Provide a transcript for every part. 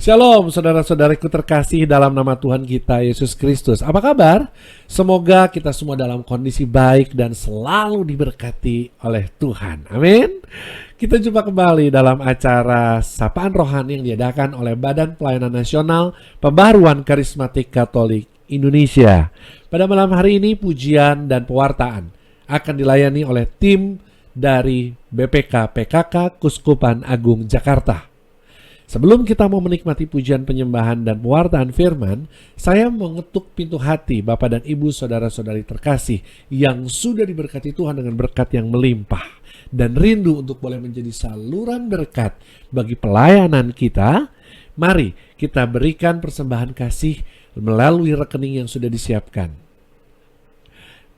Shalom saudara-saudariku terkasih dalam nama Tuhan kita Yesus Kristus. Apa kabar? Semoga kita semua dalam kondisi baik dan selalu diberkati oleh Tuhan. Amin. Kita jumpa kembali dalam acara Sapaan Rohani yang diadakan oleh Badan Pelayanan Nasional Pembaharuan Karismatik Katolik Indonesia. Pada malam hari ini pujian dan pewartaan akan dilayani oleh tim dari BPK PKK Kuskupan Agung Jakarta. Sebelum kita mau menikmati pujian penyembahan dan pewartaan firman, saya mengetuk pintu hati Bapak dan Ibu saudara-saudari terkasih yang sudah diberkati Tuhan dengan berkat yang melimpah dan rindu untuk boleh menjadi saluran berkat bagi pelayanan kita. Mari kita berikan persembahan kasih melalui rekening yang sudah disiapkan.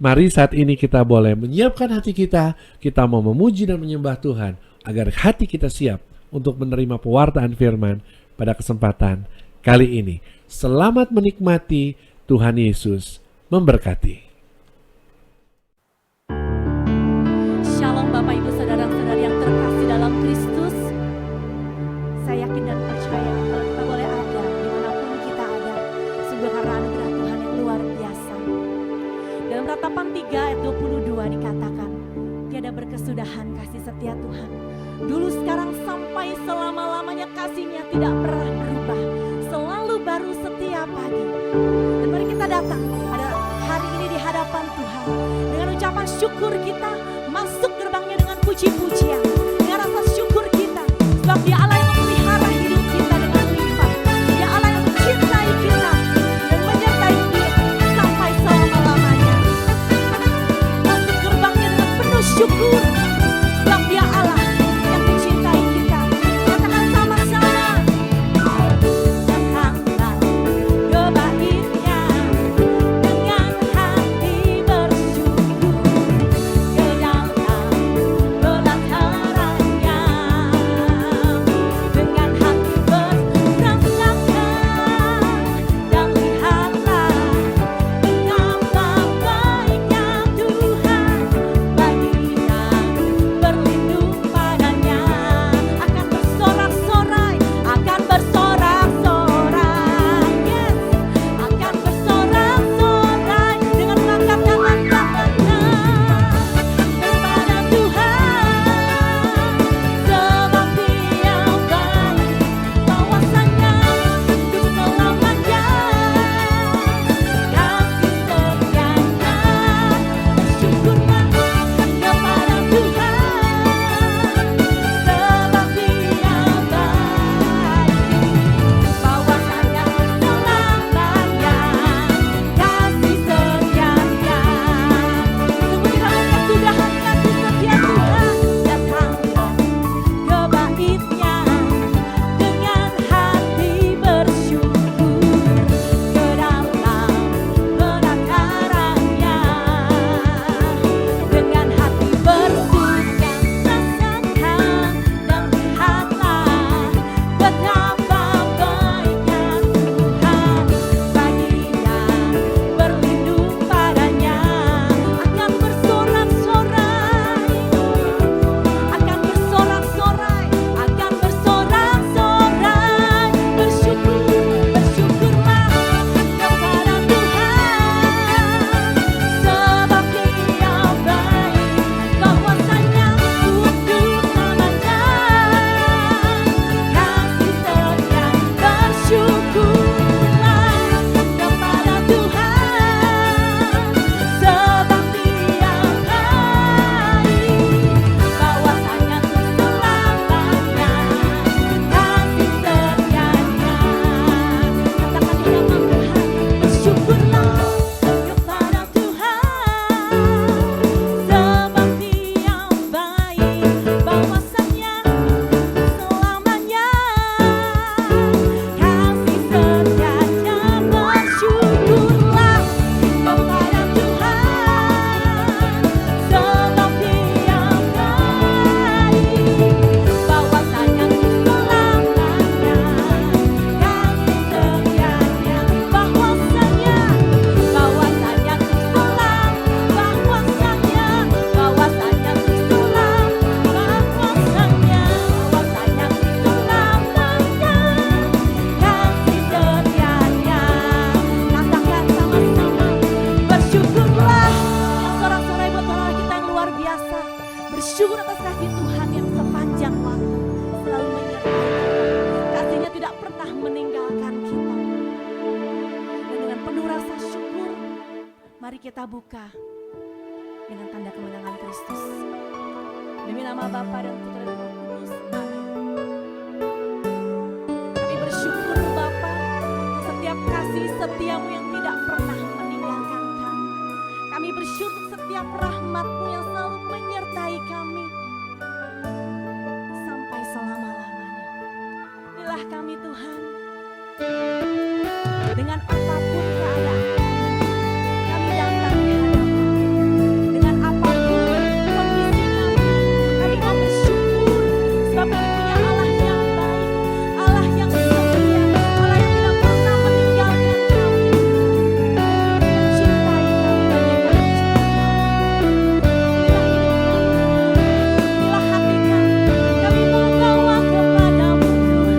Mari saat ini kita boleh menyiapkan hati kita mau memuji dan menyembah Tuhan agar hati kita siap untuk menerima pewartaan firman pada kesempatan kali ini. Selamat menikmati, Tuhan Yesus memberkati. Shalom Bapak Ibu Saudara-saudari yang terkasih dalam Kristus. Saya yakin dan percaya kalau kita boleh ada dimanapun kita ada, sungguh karena anugerah Tuhan yang luar biasa. Dalam Ratapan 3 ayat 22 dikatakan, tiada berkesudahan kasih setia Tuhan. Dulu, sekarang, sampai selama-lamanya kasih-Nya tidak pernah berubah. Selalu baru setiap pagi. Dan mari kita datang pada hari ini di hadapan Tuhan. Dengan ucapan syukur kita masuk gerbangnya dengan puji-pujian. Dengan rasa syukur kita. Sebab Dia Allah yang memelihara hidup kita dengan limpah. Dia Allah yang mencintai kita dan menyertai kita sampai selama-lamanya. Masuk gerbangnya dengan penuh syukur. Sebab Dia Allah yang mencintai kita. Katakan sama-sama. Datanglah ke baitnya dengan hati bersyukur, ke dalam pelatarannya dengan hati berserakan, dan lihatlah betapa baiknya Tuhan bagi yang berlindung padanya. Akan bersorak-sorai, akan bersorak-sorai, yes, akan bersorak-sorai dengan mengangkat tangan-tangannya kepada Tuhan. Sebab Dia baik, kuasanya untuk selamanya, kasih setianya. Bersyukurlah kepada Tuhan, sebab Dia baik, kuasanya selamanya, kasih setianya. Sungguh tidak berkesudahan kasih setia Tuhan. Datanglah ke baitnya dengan hati bersyukur, ke dalam penatarannya dengan hati bersuka. Rasakan dan lihatlah betapa baiknya Tuhan bagi yang berlindung padanya. Akan bersorak-sorai, akan bersorak-sorai, akan bersorak-sorai. Bersyukurlah kepada Tuhan, sebab Dia baik, kuasanya untuk selamanya, kasih setianya. kita buka dengan tanda kemenangan Kristus. Demi nama Bapa dan Putra dan Roh Kudus. Amin. Kami bersyukur Bapa untuk setiap kasih setiamu yang tidak pernah meninggalkan kami. Kami bersyukur untuk setiap rahmat-Mu yang selalu menyertai kami sampai selama-lamanya. Inilah kami Tuhan. Dengan apapun keadaan kami datang di hadapan-Mu. Dengan apapun kondisi kami mau bersyukur sebab kami punya Allah yang baik, Allah yang setia, Allah yang tidak pernah meninggalkan kami, mencintai kami bagaimana inilah hidup kami, inilah hati kami mau bawa kepadamu Tuhan.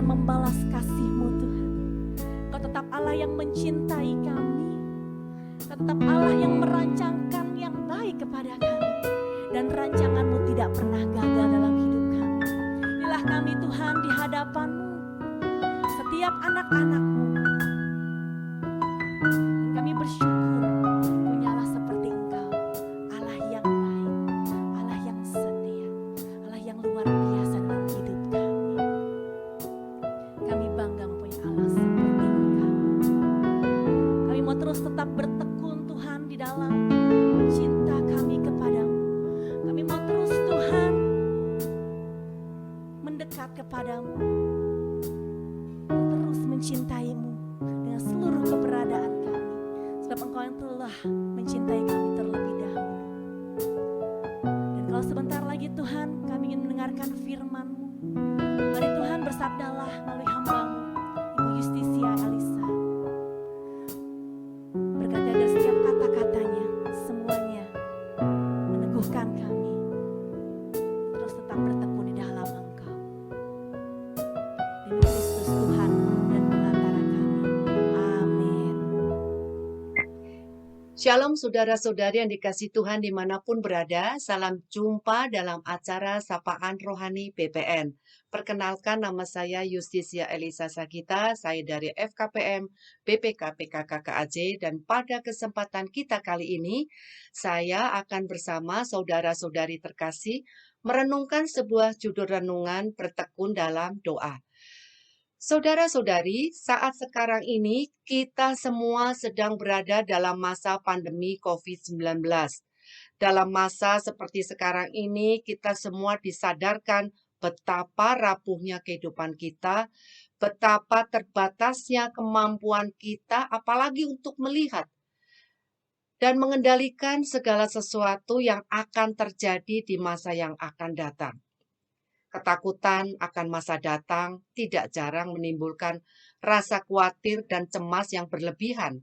membalas kasih-Mu Tuhan. Kau tetap Allah yang mencintai kami. Kau tetap Allah yang merancangkan yang baik kepada kami. Dan rancangan-Mu tidak pernah gagal dalam hidup kami. Inilah kami Tuhan di hadapan-Mu, setiap anak-anak-Mu. Dan kami bersyukur punyalah seperti Engkau, Allah yang baik, Allah yang setia, Allah yang luar biasa dalam hidup kami. Kami bangga mempunyai Allah seperti Engkau. Kami mau terus tetap bertekun Tuhan di dalam cinta kami kepadamu. Kami mau terus Tuhan mendekat kepadamu, terus mencintai-Mu dengan seluruh keberadaan kami. Sebab Engkau yang telah mencintai kami terlebih dahulu. Dan kalau sebentar lagi Tuhan kami ingin mendengarkan firman-Mu, mari Tuhan bersabdalah melalui hamba-Mu Ibu Yustisia Elisa. Berkati agar setiap kata-katanya semuanya meneguhkan kami terus tetap bertekun di dalam Engkau. Demi Kristus Tuhan dan pengantara kami. Amin. Shalom saudara-saudari yang dikasihi Tuhan dimanapun berada. Salam jumpa dalam acara Sapaan Rohani BPN. Perkenalkan, nama saya Yustisia Elisa Sagita. Saya dari FKPM BPK PKK KAJ. Dan pada kesempatan kita kali ini, saya akan bersama saudara-saudari terkasih merenungkan sebuah judul renungan bertekun dalam doa. Saudara-saudari, saat sekarang ini kita semua sedang berada dalam masa pandemi COVID-19. Dalam masa seperti sekarang ini, kita semua disadarkan betapa rapuhnya kehidupan kita, betapa terbatasnya kemampuan kita, apalagi untuk melihat dan mengendalikan segala sesuatu yang akan terjadi di masa yang akan datang. Ketakutan akan masa datang tidak jarang menimbulkan rasa khawatir dan cemas yang berlebihan.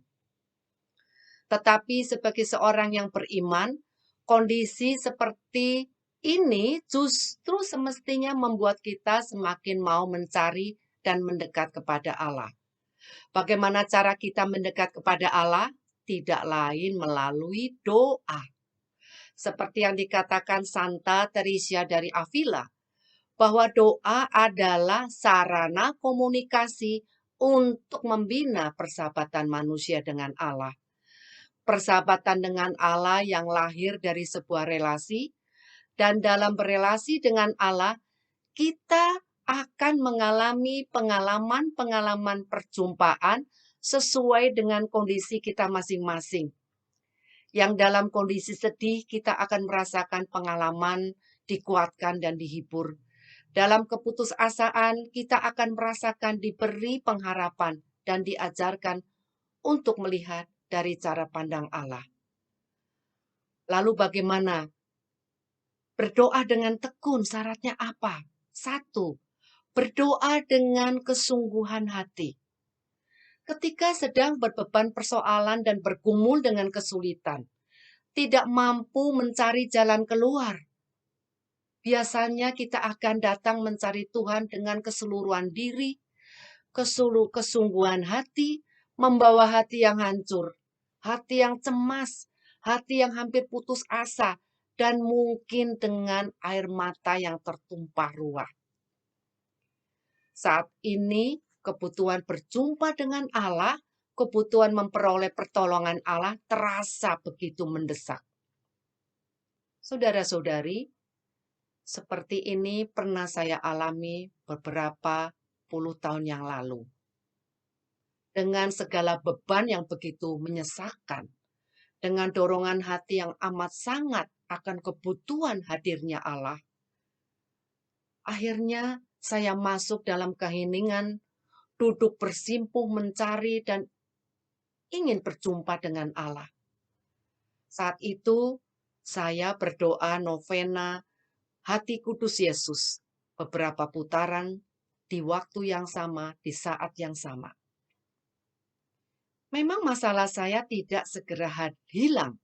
Tetapi sebagai seorang yang beriman, kondisi seperti ini justru semestinya membuat kita semakin mau mencari dan mendekat kepada Allah. Bagaimana cara kita mendekat kepada Allah? Tidak lain melalui doa. Seperti yang dikatakan Santa Teresa dari Avila, bahwa doa adalah sarana komunikasi untuk membina persahabatan manusia dengan Allah. Persahabatan dengan Allah yang lahir dari sebuah relasi, dan dalam berelasi dengan Allah, kita akan mengalami pengalaman-pengalaman perjumpaan sesuai dengan kondisi kita masing-masing. Yang dalam kondisi sedih, kita akan merasakan pengalaman dikuatkan dan dihibur. Dalam keputusasaan, kita akan merasakan diberi pengharapan dan diajarkan untuk melihat dari cara pandang Allah. Lalu bagaimana? Berdoa dengan tekun, syaratnya apa? 1. Berdoa dengan kesungguhan hati. Ketika sedang berbeban persoalan dan bergumul dengan kesulitan, tidak mampu mencari jalan keluar, biasanya kita akan datang mencari Tuhan dengan keseluruhan diri, kesungguhan hati, membawa hati yang hancur, hati yang cemas, hati yang hampir putus asa, dan mungkin dengan air mata yang tertumpah ruah. Saat ini, kebutuhan berjumpa dengan Allah, kebutuhan memperoleh pertolongan Allah terasa begitu mendesak. Saudara-saudari, seperti ini pernah saya alami beberapa puluh tahun yang lalu. Dengan segala beban yang begitu menyesakkan, dengan dorongan hati yang amat sangat akan kebutuhan hadirnya Allah, akhirnya saya masuk dalam keheningan, duduk bersimpuh mencari dan ingin berjumpa dengan Allah. Saat itu saya berdoa novena Hati Kudus Yesus, beberapa putaran di waktu yang sama, di saat yang sama. Memang masalah saya tidak segera hilang,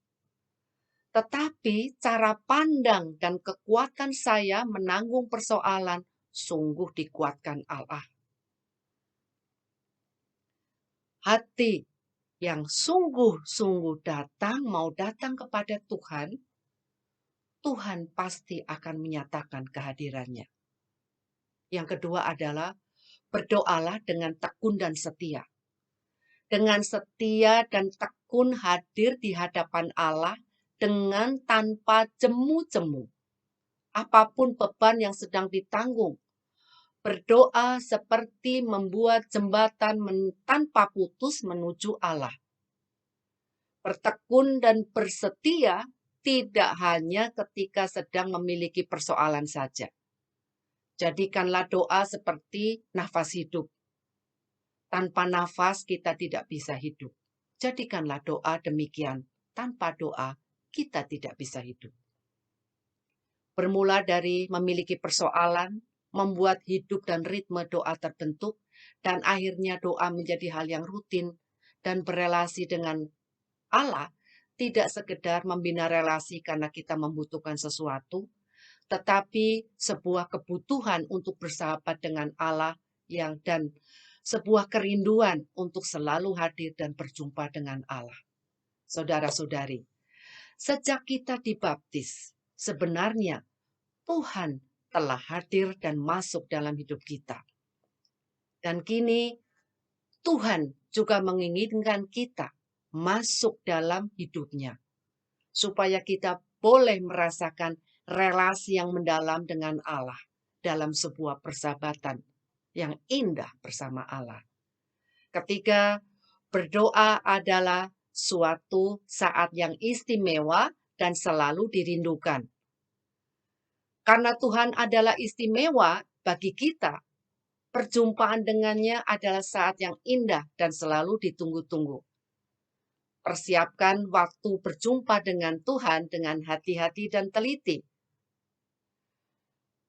tetapi cara pandang dan kekuatan saya menanggung persoalan sungguh dikuatkan Allah. hati yang sungguh-sungguh mau datang kepada Tuhan, Tuhan pasti akan menyatakan kehadirannya. Yang kedua adalah berdoalah dengan tekun dan setia. Dengan setia dan tekun hadir di hadapan Allah dengan tanpa jemu-jemu. Apapun beban yang sedang ditanggung, berdoa seperti membuat jembatan tanpa putus menuju Allah. Bertekun dan bersetia tidak hanya ketika sedang memiliki persoalan saja. Jadikanlah doa seperti nafas hidup. Tanpa nafas kita tidak bisa hidup. Jadikanlah doa demikian. Tanpa doa kita tidak bisa hidup. Bermula dari memiliki persoalan, membuat hidup dan ritme doa terbentuk, dan akhirnya doa menjadi hal yang rutin dan berelasi dengan Allah, tidak sekedar membina relasi karena kita membutuhkan sesuatu, tetapi sebuah kebutuhan untuk bersahabat dengan Allah dan sebuah kerinduan untuk selalu hadir dan berjumpa dengan Allah. Saudara-saudari, sejak kita dibaptis, sebenarnya Tuhan telah hadir dan masuk dalam hidup kita. Dan kini Tuhan juga menginginkan kita masuk dalam hidupnya, supaya kita boleh merasakan relasi yang mendalam dengan Allah dalam sebuah persahabatan yang indah bersama Allah. Ketika berdoa adalah suatu saat yang istimewa dan selalu dirindukan. Karena Tuhan adalah istimewa bagi kita, perjumpaan dengannya adalah saat yang indah dan selalu ditunggu-tunggu. Persiapkan waktu berjumpa dengan Tuhan dengan hati-hati dan teliti.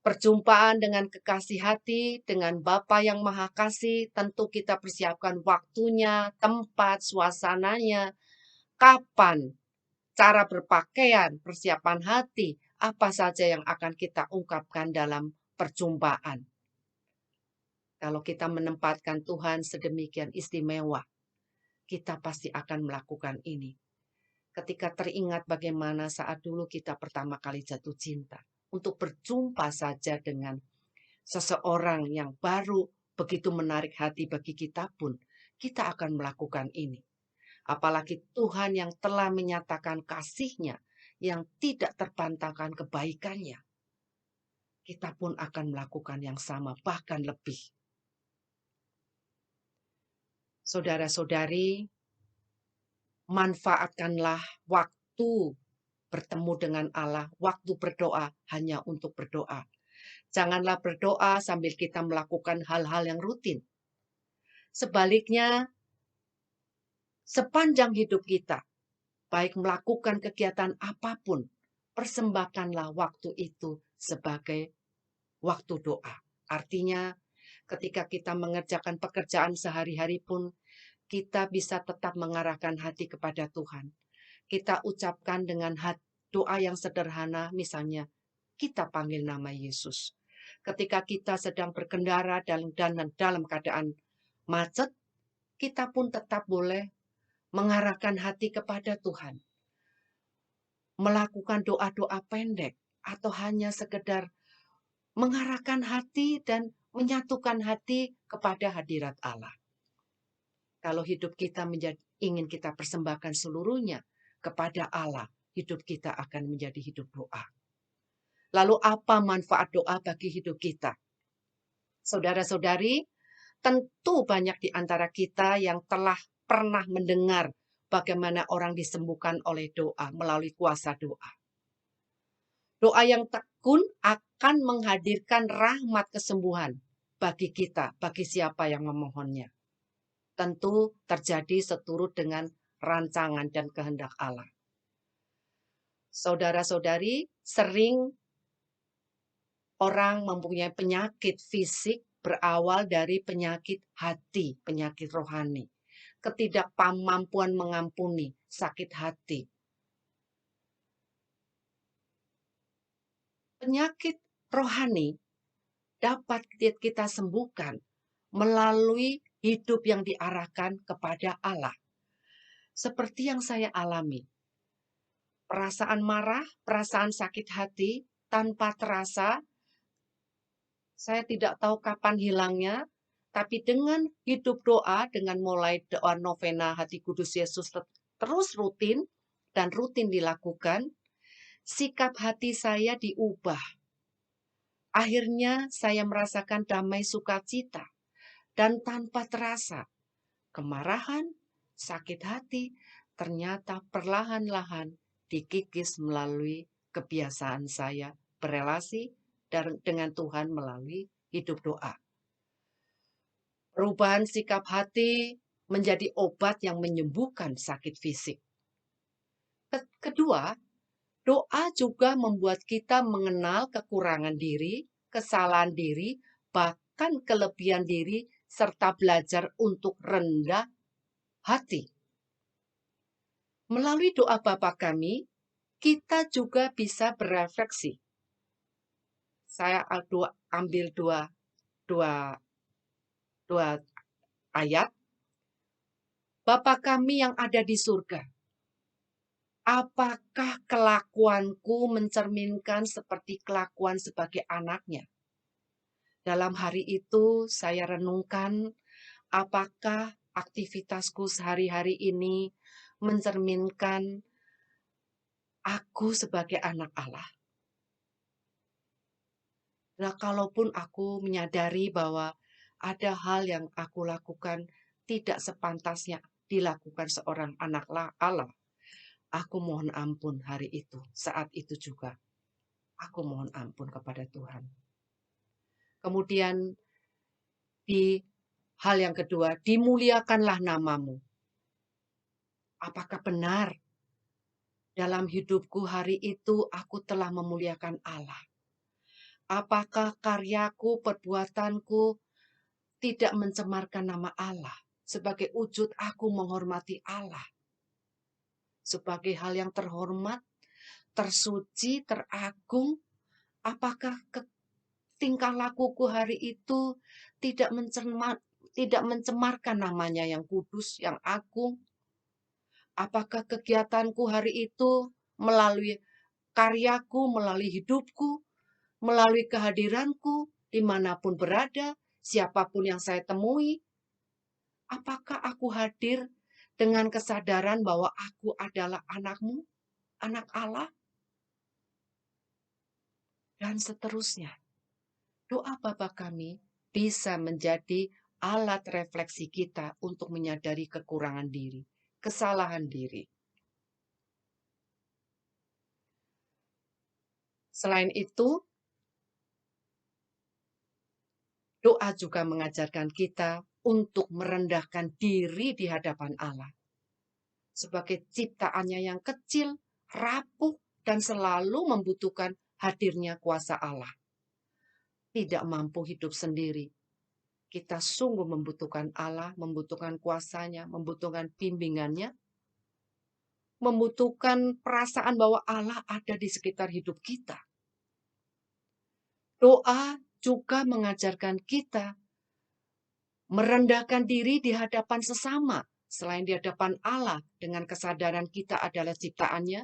Perjumpaan dengan kekasih hati, dengan Bapa yang Maha Kasih, tentu kita persiapkan waktunya, tempat, suasananya, kapan, cara berpakaian, persiapan hati, apa saja yang akan kita ungkapkan dalam perjumpaan. Kalau kita menempatkan Tuhan sedemikian istimewa, kita pasti akan melakukan ini. Ketika teringat bagaimana saat dulu kita pertama kali jatuh cinta, untuk berjumpa saja dengan seseorang yang baru begitu menarik hati bagi kita pun, kita akan melakukan ini. Apalagi Tuhan yang telah menyatakan kasih-Nya yang tidak terbantahkan kebaikannya. Kita pun akan melakukan yang sama, bahkan lebih. Saudara-saudari, manfaatkanlah waktu bertemu dengan Allah, waktu berdoa hanya untuk berdoa. Janganlah berdoa sambil kita melakukan hal-hal yang rutin. Sebaliknya, sepanjang hidup kita, baik melakukan kegiatan apapun, persembahkanlah waktu itu sebagai waktu doa. Artinya, ketika kita mengerjakan pekerjaan sehari-hari pun, kita bisa tetap mengarahkan hati kepada Tuhan. Kita ucapkan dengan doa yang sederhana, misalnya, kita panggil nama Yesus. Ketika kita sedang berkendara dan dalam keadaan macet, kita pun tetap boleh mengarahkan hati kepada Tuhan. Melakukan doa-doa pendek, atau hanya sekedar mengarahkan hati dan menyatukan hati kepada hadirat Allah. Kalau hidup kita ingin kita persembahkan seluruhnya kepada Allah, hidup kita akan menjadi hidup doa. Lalu apa manfaat doa bagi hidup kita? Saudara-saudari, tentu banyak di antara kita yang telah pernah mendengar bagaimana orang disembuhkan oleh doa, melalui kuasa doa. Doa yang tekun akan menghadirkan rahmat kesembuhan bagi kita, bagi siapa yang memohonnya. Tentu terjadi seturut dengan rancangan dan kehendak Allah. Saudara-saudari, sering orang mempunyai penyakit fisik berawal dari penyakit hati, penyakit rohani. Ketidakmampuan mengampuni, sakit hati. Penyakit rohani dapat kita sembuhkan melalui hidup yang diarahkan kepada Allah. Seperti yang saya alami, perasaan marah, perasaan sakit hati, tanpa terasa, saya tidak tahu kapan hilangnya, tapi dengan hidup doa, dengan mulai doa novena Hati Kudus Yesus terus rutin dan rutin dilakukan, sikap hati saya diubah. Akhirnya saya merasakan damai sukacita dan tanpa terasa kemarahan, sakit hati, ternyata perlahan-lahan dikikis melalui kebiasaan saya berelasi dengan Tuhan melalui hidup doa. Perubahan sikap hati menjadi obat yang menyembuhkan sakit fisik. Kedua, doa juga membuat kita mengenal kekurangan diri, kesalahan diri, bahkan kelebihan diri, serta belajar untuk rendah hati. Melalui doa Bapa Kami, kita juga bisa berefleksi. Saya ambil dua ayat. Bapa Kami yang ada di surga, apakah kelakuanku mencerminkan seperti kelakuan sebagai anaknya? Dalam hari itu saya renungkan apakah aktivitasku sehari-hari ini mencerminkan aku sebagai anak Allah. Nah, kalaupun aku menyadari bahwa ada hal yang aku lakukan tidak sepantasnya dilakukan seorang anak Allah, aku mohon ampun hari itu, saat itu juga. Aku mohon ampun kepada Tuhan. Kemudian di hal yang kedua, dimuliakanlah namamu. Apakah benar dalam hidupku hari itu aku telah memuliakan Allah? Apakah karyaku, perbuatanku tidak mencemarkan nama Allah? Sebagai wujud aku menghormati Allah. Sebagai hal yang terhormat, tersuci, teragung, apakah tingkah lakuku hari itu tidak mencemarkan namanya yang kudus, yang agung? Apakah kegiatanku hari itu melalui karyaku, melalui hidupku, melalui kehadiranku, dimanapun berada, siapapun yang saya temui, apakah aku hadir dengan kesadaran bahwa aku adalah anakmu, anak Allah? Dan seterusnya. Doa Bapa Kami bisa menjadi alat refleksi kita untuk menyadari kekurangan diri, kesalahan diri. Selain itu, doa juga mengajarkan kita untuk merendahkan diri di hadapan Allah. Sebagai ciptaannya yang kecil, rapuh, dan selalu membutuhkan hadirnya kuasa Allah. Tidak mampu hidup sendiri. Kita sungguh membutuhkan Allah, membutuhkan kuasanya, membutuhkan bimbingannya, membutuhkan perasaan bahwa Allah ada di sekitar hidup kita. Doa juga mengajarkan kita merendahkan diri di hadapan sesama. Selain di hadapan Allah, dengan kesadaran kita adalah ciptaannya,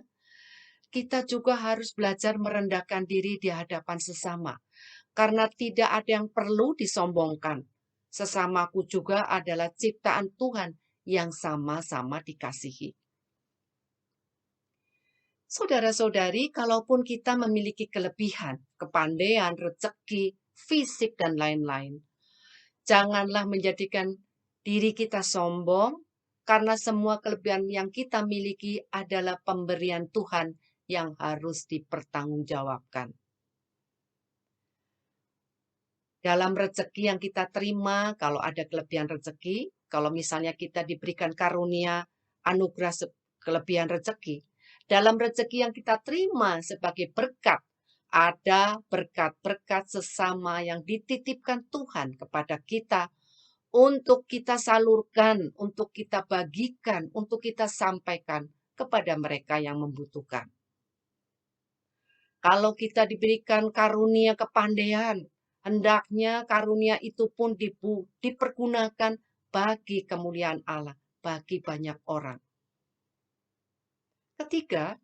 kita juga harus belajar merendahkan diri di hadapan sesama. Karena tidak ada yang perlu disombongkan. Sesamaku juga adalah ciptaan Tuhan yang sama-sama dikasihi. Saudara-saudari, kalaupun kita memiliki kelebihan, kepandaian, rezeki, fisik, dan lain-lain, janganlah menjadikan diri kita sombong, karena semua kelebihan yang kita miliki adalah pemberian Tuhan yang harus dipertanggungjawabkan. Dalam rezeki yang kita terima, kalau ada kelebihan rezeki, kalau misalnya kita diberikan karunia, anugerah kelebihan rezeki, dalam rezeki yang kita terima sebagai berkat, ada berkat-berkat sesama yang dititipkan Tuhan kepada kita untuk kita salurkan, untuk kita bagikan, untuk kita sampaikan kepada mereka yang membutuhkan. Kalau kita diberikan karunia kepandaian, hendaknya karunia itu pun dipergunakan bagi kemuliaan Allah, bagi banyak orang. Ketiga,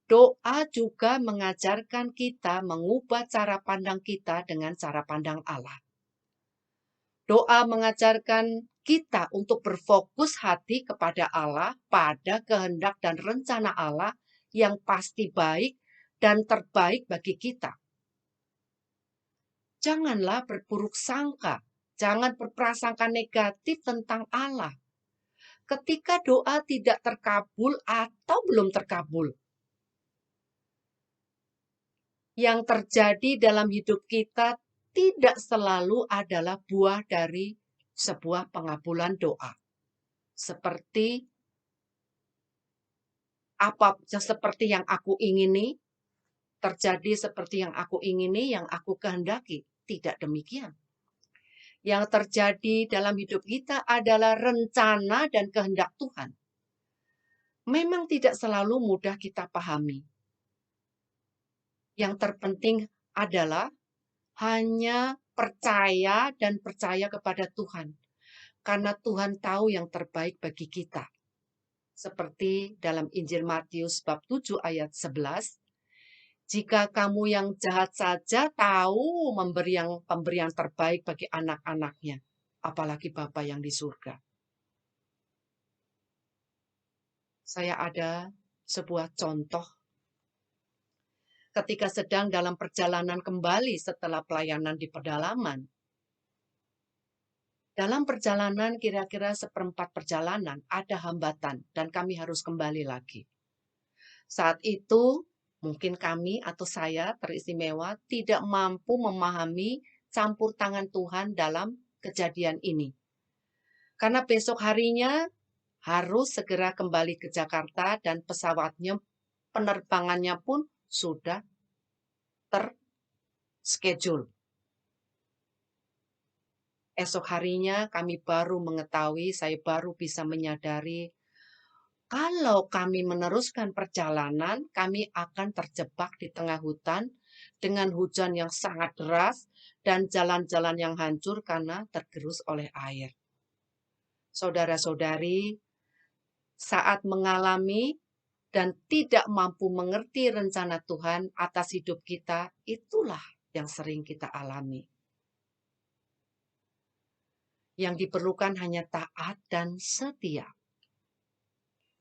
doa juga mengajarkan kita mengubah cara pandang kita dengan cara pandang Allah. Doa mengajarkan kita untuk berfokus hati kepada Allah, pada kehendak dan rencana Allah yang pasti baik dan terbaik bagi kita. Janganlah berburuk sangka, jangan berprasangka negatif tentang Allah. Ketika doa tidak terkabul atau belum terkabul, yang terjadi dalam hidup kita tidak selalu adalah buah dari sebuah pengabulan doa. Seperti yang aku ingini, terjadi seperti yang aku ingini, yang aku kehendaki. Tidak demikian. Yang terjadi dalam hidup kita adalah rencana dan kehendak Tuhan. Memang tidak selalu mudah kita pahami. Yang terpenting adalah hanya percaya dan percaya kepada Tuhan. Karena Tuhan tahu yang terbaik bagi kita. Seperti dalam Injil Matius bab 7 ayat 11. Jika kamu yang jahat saja tahu pemberian terbaik bagi anak-anaknya, apalagi Bapa yang di surga. Saya ada sebuah contoh ketika sedang dalam perjalanan kembali setelah pelayanan di pedalaman. Dalam perjalanan kira-kira seperempat perjalanan ada hambatan dan kami harus kembali lagi. Saat itu mungkin kami atau saya teristimewa tidak mampu memahami campur tangan Tuhan dalam kejadian ini. Karena besok harinya harus segera kembali ke Jakarta dan pesawatnya, penerbangannya pun sudah terschedule. Esok harinya kami baru mengetahui, saya baru bisa menyadari, kalau kami meneruskan perjalanan, kami akan terjebak di tengah hutan dengan hujan yang sangat deras dan jalan-jalan yang hancur karena tergerus oleh air. Saudara-saudari, saat mengalami dan tidak mampu mengerti rencana Tuhan atas hidup kita, itulah yang sering kita alami. Yang diperlukan hanya taat dan setia.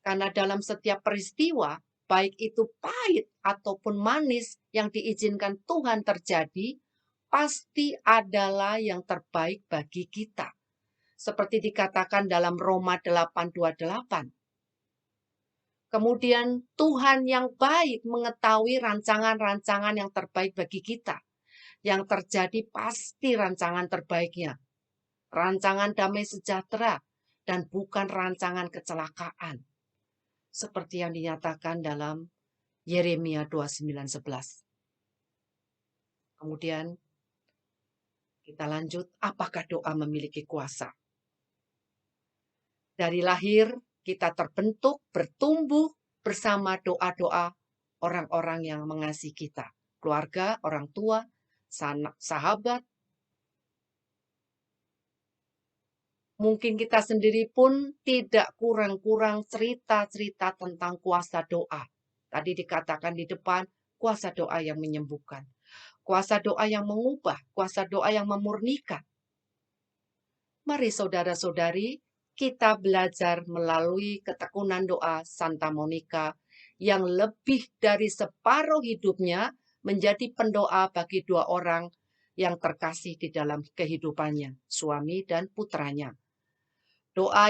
Karena dalam setiap peristiwa, baik itu pahit ataupun manis yang diizinkan Tuhan terjadi, pasti adalah yang terbaik bagi kita. Seperti dikatakan dalam Roma 8:28. Kemudian Tuhan yang baik mengetahui rancangan-rancangan yang terbaik bagi kita. Yang terjadi pasti rancangan terbaiknya. Rancangan damai sejahtera dan bukan rancangan kecelakaan. Seperti yang dinyatakan dalam Yeremia 29:11. Kemudian kita lanjut, apakah doa memiliki kuasa? Dari lahir kita terbentuk, bertumbuh bersama doa-doa orang-orang yang mengasihi kita. Keluarga, orang tua, sahabat. Mungkin kita sendiri pun tidak kurang-kurang cerita-cerita tentang kuasa doa. Tadi dikatakan di depan, kuasa doa yang menyembuhkan. Kuasa doa yang mengubah, kuasa doa yang memurnikan. Mari saudara-saudari, kita belajar melalui ketekunan doa Santa Monica yang lebih dari separuh hidupnya menjadi pendoa bagi dua orang yang terkasih di dalam kehidupannya, suami dan putranya. Doa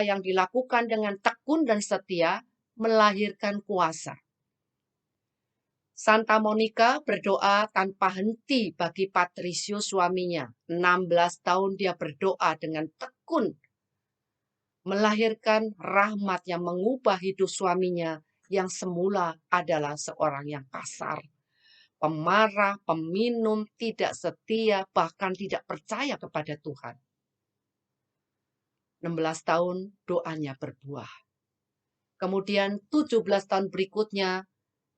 yang dilakukan dengan tekun dan setia melahirkan kuasa. Santa Monica berdoa tanpa henti bagi Patricio suaminya. 16 tahun dia berdoa dengan tekun. Melahirkan rahmat yang mengubah hidup suaminya yang semula adalah seorang yang kasar. Pemarah, peminum, tidak setia, bahkan tidak percaya kepada Tuhan. 16 tahun doanya berbuah. Kemudian 17 tahun berikutnya,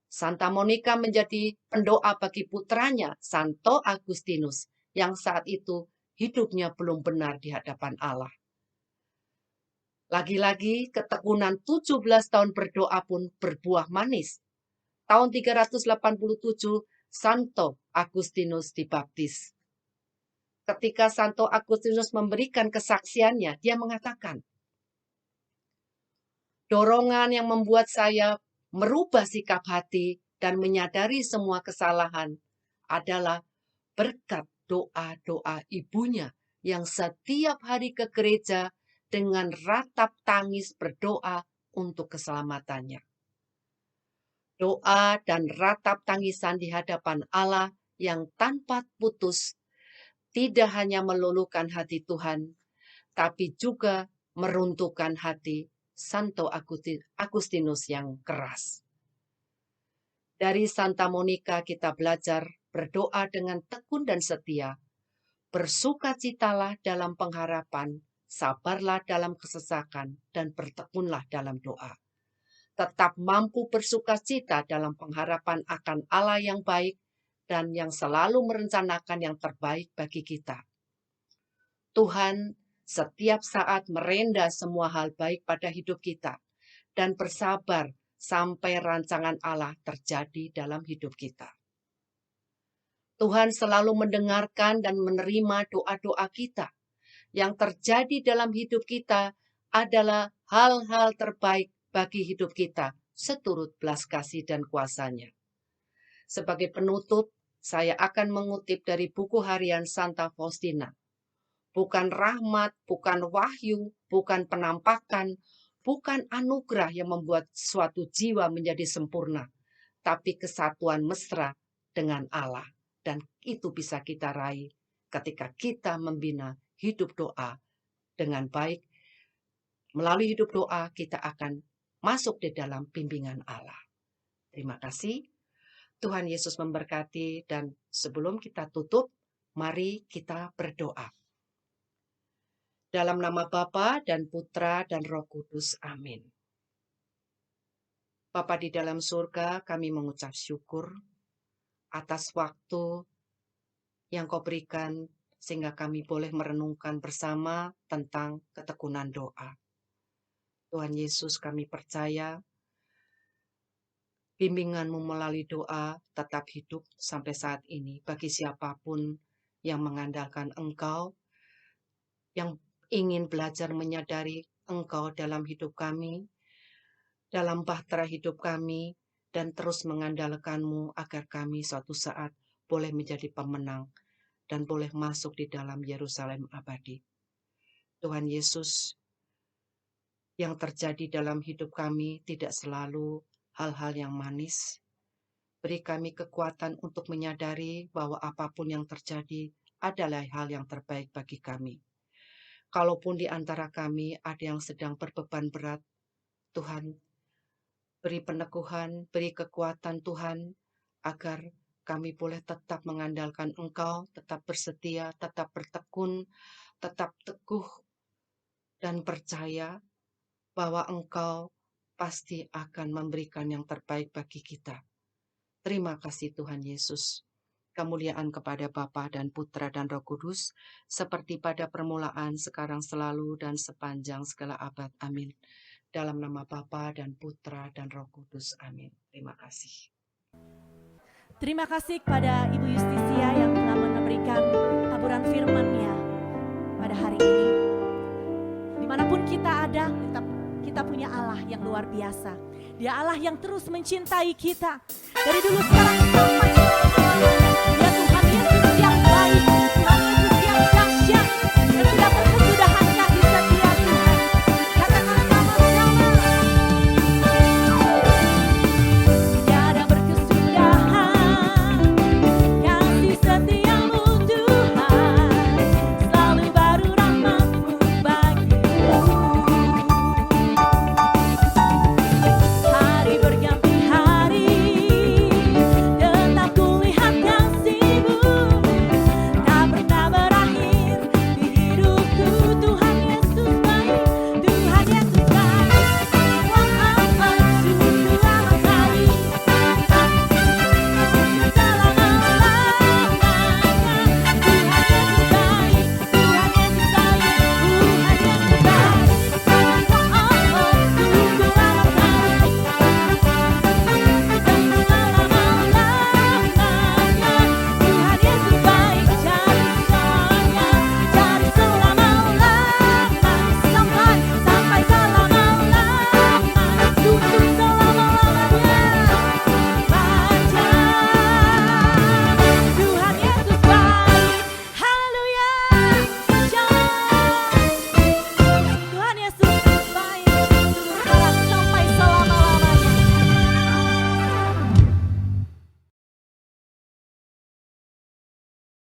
Santa Monica menjadi pendoa bagi putranya, Santo Agustinus, yang saat itu hidupnya belum benar di hadapan Allah. Lagi-lagi ketekunan 17 tahun berdoa pun berbuah manis. Tahun 387, Santo Agustinus dibaptis. Ketika Santo Agustinus memberikan kesaksiannya, dia mengatakan, dorongan yang membuat saya merubah sikap hati dan menyadari semua kesalahan adalah berkat doa-doa ibunya yang setiap hari ke gereja dengan ratap tangis berdoa untuk keselamatannya. Doa dan ratap tangisan di hadapan Allah yang tanpa putus tidak hanya meluluhkan hati Tuhan, tapi juga meruntuhkan hati Santo Agustinus yang keras. Dari Santa Monica kita belajar berdoa dengan tekun dan setia, bersukacitalah dalam pengharapan, sabarlah dalam kesesakan, dan bertekunlah dalam doa. Tetap mampu bersukacita dalam pengharapan akan Allah yang baik dan yang selalu merencanakan yang terbaik bagi kita. Tuhan setiap saat merenda semua hal baik pada hidup kita dan bersabar sampai rancangan Allah terjadi dalam hidup kita. Tuhan selalu mendengarkan dan menerima doa-doa kita. Yang terjadi dalam hidup kita adalah hal-hal terbaik bagi hidup kita, seturut belas kasih dan kuasa-Nya. Sebagai penutup, saya akan mengutip dari buku harian Santa Faustina. Bukan rahmat, bukan wahyu, bukan penampakan, bukan anugerah yang membuat suatu jiwa menjadi sempurna, tapi kesatuan mesra dengan Allah. Dan itu bisa kita raih ketika kita membina hidup doa dengan baik. Melalui hidup doa kita akan masuk di dalam bimbingan Allah. Terima kasih. Tuhan Yesus memberkati, dan sebelum kita tutup, mari kita berdoa. Dalam nama Bapa dan Putra dan Roh Kudus. Amin. Bapa di dalam surga, kami mengucap syukur atas waktu yang Kau berikan sehingga kami boleh merenungkan bersama tentang ketekunan doa. Tuhan Yesus, kami percaya bimbingan-Mu melalui doa tetap hidup sampai saat ini bagi siapapun yang mengandalkan Engkau, yang ingin belajar menyadari Engkau dalam hidup kami, dalam bahtera hidup kami, dan terus mengandalkan-Mu agar kami suatu saat boleh menjadi pemenang dan boleh masuk di dalam Yerusalem abadi. Tuhan Yesus, yang terjadi dalam hidup kami tidak selalu hal-hal yang manis. Beri kami kekuatan untuk menyadari bahwa apapun yang terjadi adalah hal yang terbaik bagi kami. Kalaupun di antara kami ada yang sedang berbeban berat, Tuhan, beri peneguhan, beri kekuatan Tuhan, agar kami boleh tetap mengandalkan Engkau, tetap bersetia, tetap bertekun, tetap teguh, dan percaya bahwa Engkau pasti akan memberikan yang terbaik bagi kita. Terima kasih Tuhan Yesus. Kemuliaan kepada Bapa dan Putra dan Roh Kudus, seperti pada permulaan, sekarang, selalu, dan sepanjang segala abad. Amin. Dalam nama Bapa dan Putra dan Roh Kudus. Amin. Terima kasih. Terima kasih kepada Ibu Justisia yang telah memberikan taburan firman-Nya pada hari ini. Dimanapun kita ada, kita punya Allah yang luar biasa. Dia Allah yang terus mencintai kita dari dulu, sekarang, sampai